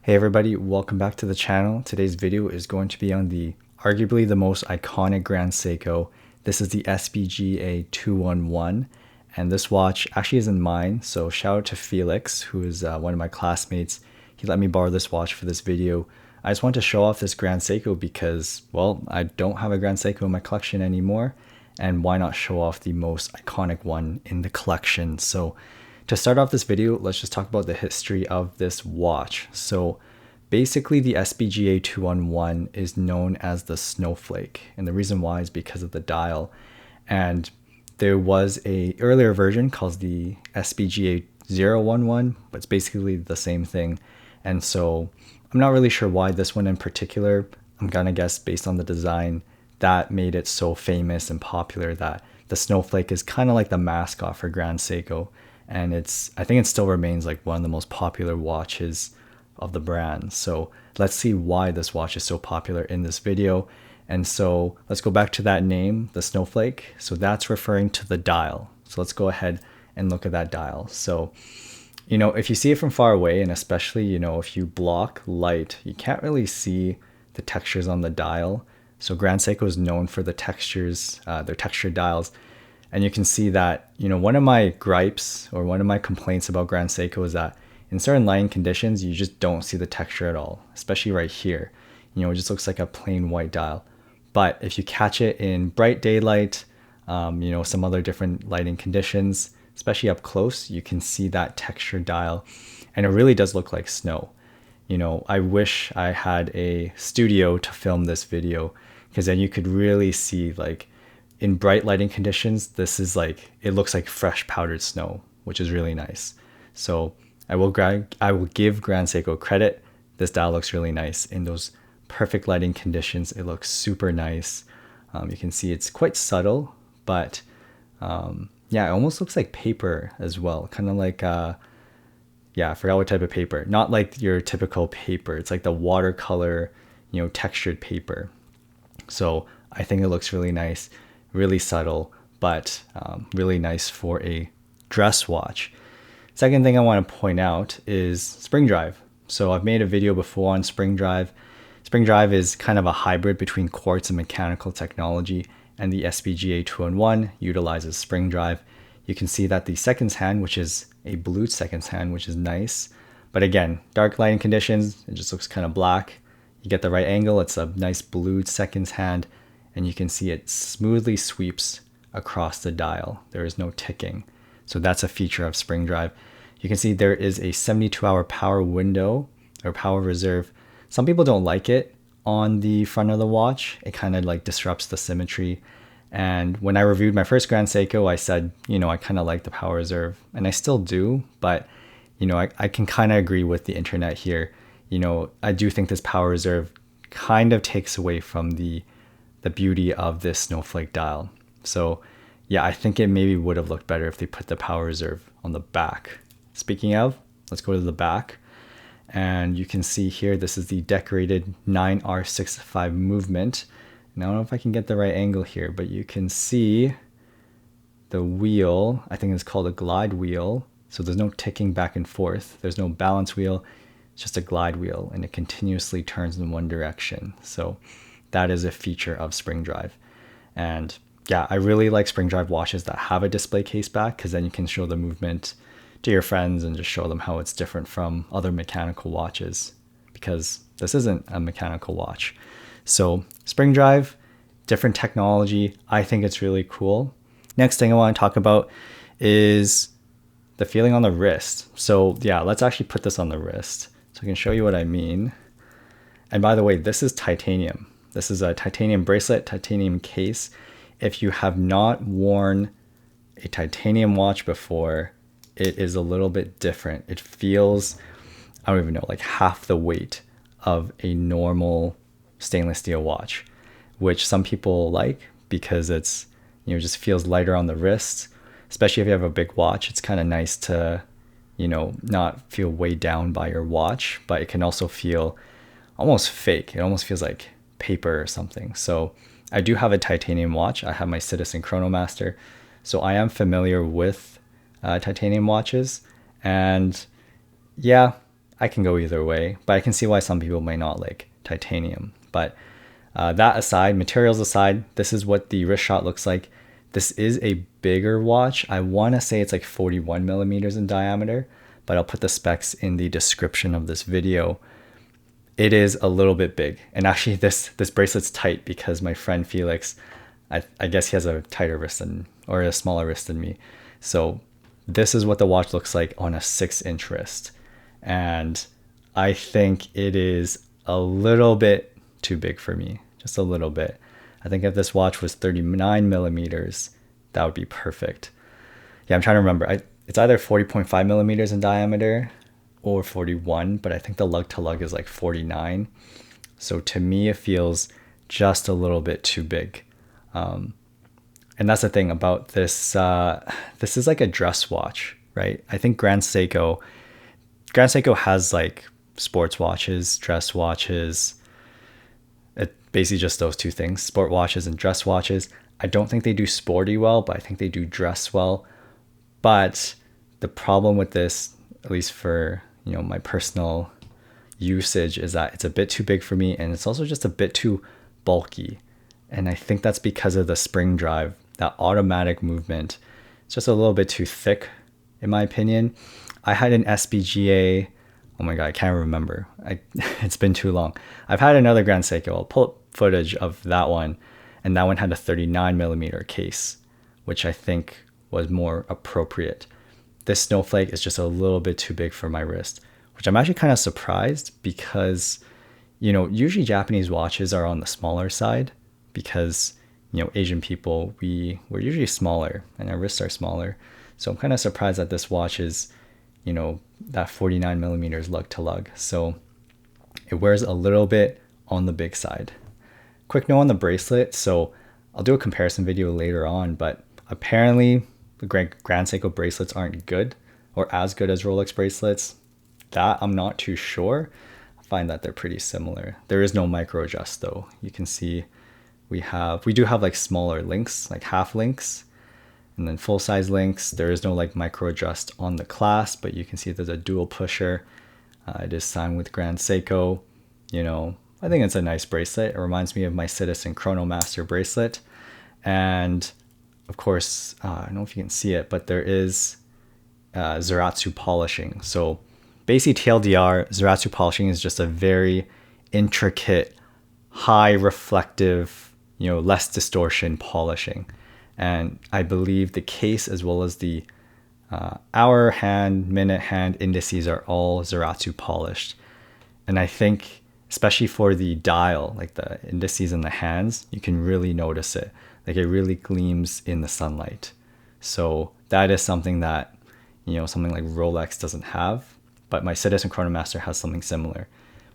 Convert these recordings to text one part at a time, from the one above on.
Hey everybody, welcome back to the channel. Today's video is going to be on the arguably the most iconic Grand Seiko. This is the SBGA211, and this watch actually isn't mine, so shout out to Felix, who is one of my classmates. He let me borrow this watch for this video. I just want to show off this Grand Seiko because, well, I don't have a Grand Seiko in my collection anymore, and why not show off the most iconic one in the collection? So to start off this video, let's just talk about the history of this watch. So basically the SBGA 211 is known as the snowflake, and the reason why is because of the dial. And there was a earlier version called the SBGA 011, but it's basically the same thing. And so I'm not really sure why this one in particular. I'm gonna guess based on the design that made it so famous and popular that the snowflake is kind of like the mascot for Grand Seiko. And I think it still remains like one of the most popular watches of the brand. So let's see why this watch is so popular in this video. And so let's go back to that name, the snowflake. So that's referring to the dial. So let's go ahead and look at that dial. So, if you see it from far away, and especially, if you block light, you can't really see the textures on the dial. So Grand Seiko is known for the textures, their textured dials. And you can see that, one of my gripes or one of my complaints about Grand Seiko is that in certain lighting conditions, you just don't see the texture at all, especially right here. It just looks like a plain white dial. But if you catch it in bright daylight, some other different lighting conditions, especially up close, you can see that textured dial. And it really does look like snow. I wish I had a studio to film this video, because then you could really see, like, in bright lighting conditions, it looks like fresh powdered snow, which is really nice. So I will give Grand Seiko credit. This dial looks really nice in those perfect lighting conditions. It looks super nice. You can see it's quite subtle, but it almost looks like paper as well. Kind of like, I forgot what type of paper. Not like your typical paper. It's like the watercolor, textured paper. So I think it looks really nice. Really subtle, but really nice for a dress watch. Second thing I want to point out is spring drive. So I've made a video before on spring drive. Spring drive is kind of a hybrid between quartz and mechanical technology, and the SBGA 211 utilizes spring drive. You can see that the seconds hand, which is a blued seconds hand, which is nice. But again, dark lighting conditions, it just looks kind of black. You get the right angle, it's a nice blued seconds hand. And you can see it smoothly sweeps across the dial. There is no ticking. So that's a feature of spring drive. You can see there is a 72-hour power window or power reserve. Some people don't like it on the front of the watch. It kind of like disrupts the symmetry. And when I reviewed my first Grand Seiko, I said, I kind of like the power reserve, and I still do, but I can kind of agree with the internet here. I do think this power reserve kind of takes away from the beauty of this snowflake dial. So I think it maybe would have looked better if they put the power reserve on the back. Speaking of, let's go to the back. And you can see here, this is the decorated 9R65 movement. Now I don't know if I can get the right angle here, but you can see the wheel. I think it's called a glide wheel. So there's no ticking back and forth. There's no balance wheel. It's just a glide wheel, and it continuously turns in one direction. So that is a feature of spring drive. And I really like spring drive watches that have a display case back, because then you can show the movement to your friends and just show them how it's different from other mechanical watches, because this isn't a mechanical watch. So spring drive, different technology. I think it's really cool. Next thing I want to talk about is the feeling on the wrist. So let's actually put this on the wrist so I can show you what I mean. And by the way, this is titanium. This is a titanium bracelet, titanium case. If you have not worn a titanium watch before, it is a little bit different. It feels, I don't even know, like half the weight of a normal stainless steel watch, which some people like because it's, just feels lighter on the wrist. Especially if you have a big watch, it's kind of nice to, not feel weighed down by your watch, but it can also feel almost fake. It almost feels like paper or something. So I do have a titanium watch. I have my Citizen Chronomaster. So I am familiar with titanium watches. And I can go either way, but I can see why some people may not like titanium. But that aside, materials aside, this is what the wrist shot looks like. This is a bigger watch. I want to say it's like 41 millimeters in diameter, but I'll put the specs in the description of this video. It is a little bit big. And actually this bracelet's tight because my friend Felix, I guess he has a tighter wrist or a smaller wrist than me. So this is what the watch looks like on a 6-inch wrist. And I think it is a little bit too big for me, just a little bit. I think if this watch was 39 millimeters, that would be perfect. Yeah, I'm trying to remember. It's either 40.5 millimeters in diameter or 41, but I think the lug to lug is like 49. So to me, it feels just a little bit too big. And that's the thing about this. This is like a dress watch, right? I think Grand Seiko has like sports watches, dress watches. It basically just those two things, sport watches and dress watches. I don't think they do sporty well, but I think they do dress well. But the problem with this, at least for, my personal usage, is that it's a bit too big for me, and it's also just a bit too bulky. And I think that's because of the spring drive, that automatic movement. It's just a little bit too thick, in my opinion. I had an SBGA. Oh my God, I can't remember. It's been too long. I've had another Grand Seiko. I'll pull up footage of that one. And that one had a 39 millimeter case, which I think was more appropriate. This snowflake is just a little bit too big for my wrist, which I'm actually kind of surprised because, usually Japanese watches are on the smaller side because, Asian people, we're usually smaller and our wrists are smaller. So I'm kind of surprised that this watch is, that 49 millimeters lug to lug. So it wears a little bit on the big side. Quick note on the bracelet. So I'll do a comparison video later on, but apparently the Grand Seiko bracelets aren't good or as good as Rolex bracelets. That I'm not too sure. I find that they're pretty similar. There is no micro adjust though. You can see we do have like smaller links, like half links, and then full size links. There is no like micro adjust on the clasp, but you can see there's a dual pusher. It is signed with Grand Seiko. I think it's a nice bracelet. It reminds me of my Citizen Chronomaster bracelet. And of course, I don't know if you can see it, but there is Zaratsu polishing. So basically TLDR, Zaratsu polishing is just a very intricate, high reflective, less distortion polishing. And I believe the case as well as the hour hand, minute hand indices are all Zaratsu polished. And I think especially for the dial, like the indices in the hands, you can really notice it. Like it really gleams in the sunlight. So that is something that, something like Rolex doesn't have, but my Citizen Chronomaster has something similar.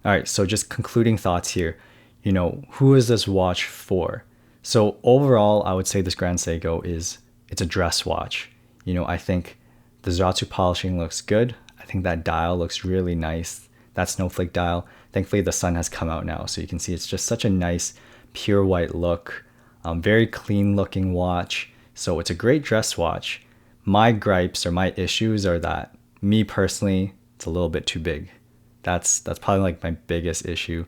All right, so just concluding thoughts here. Who is this watch for? So overall, I would say this Grand Seiko it's a dress watch. I think the Zaratsu polishing looks good. I think that dial looks really nice. That snowflake dial. Thankfully, the sun has come out now, so you can see it's just such a nice, pure white look. Very clean looking watch. So it's a great dress watch. My gripes or my issues are that me personally, it's a little bit too big. That's probably like my biggest issue.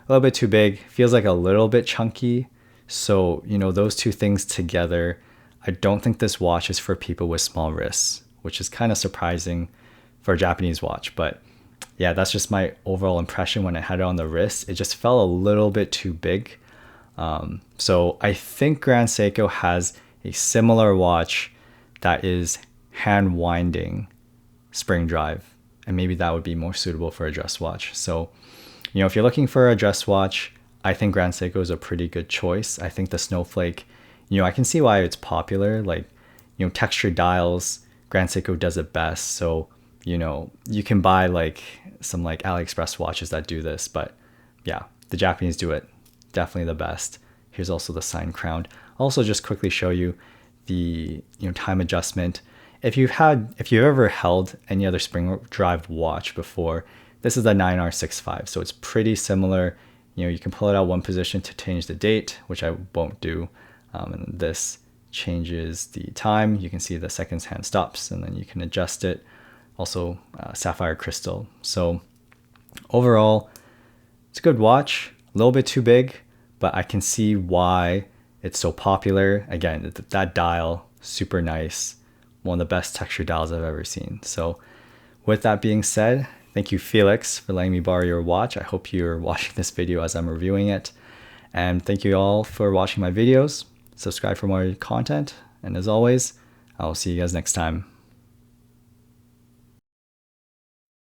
A little bit too big. Feels like a little bit chunky. So, those two things together, I don't think this watch is for people with small wrists, which is kind of surprising for a Japanese watch. But yeah, that's just my overall impression when I had it on the wrist. It just felt a little bit too big. So I think Grand Seiko has a similar watch that is hand winding spring drive, and maybe that would be more suitable for a dress watch. So, if you're looking for a dress watch, I think Grand Seiko is a pretty good choice. I think the snowflake, I can see why it's popular. Like, textured dials, Grand Seiko does it best. So, you can buy like some like AliExpress watches that do this, but yeah, the Japanese do it definitely the best. Here's also the sign crown. Also just quickly show you the time adjustment. If you've ever held any other spring drive watch before, this is the 9R65. So it's pretty similar. You can pull it out one position to change the date, which I won't do. And this changes the time. You can see the seconds hand stops, and then you can adjust it. Also Sapphire crystal. So Overall, it's a good watch, a little bit too big, but I can see why it's so popular. Again, that dial, super nice. One of the best texture dials I've ever seen. So with that being said, thank you, Felix, for letting me borrow your watch. I hope you're watching this video as I'm reviewing it. And thank you all for watching my videos. Subscribe for more content. And as always, I'll see you guys next time.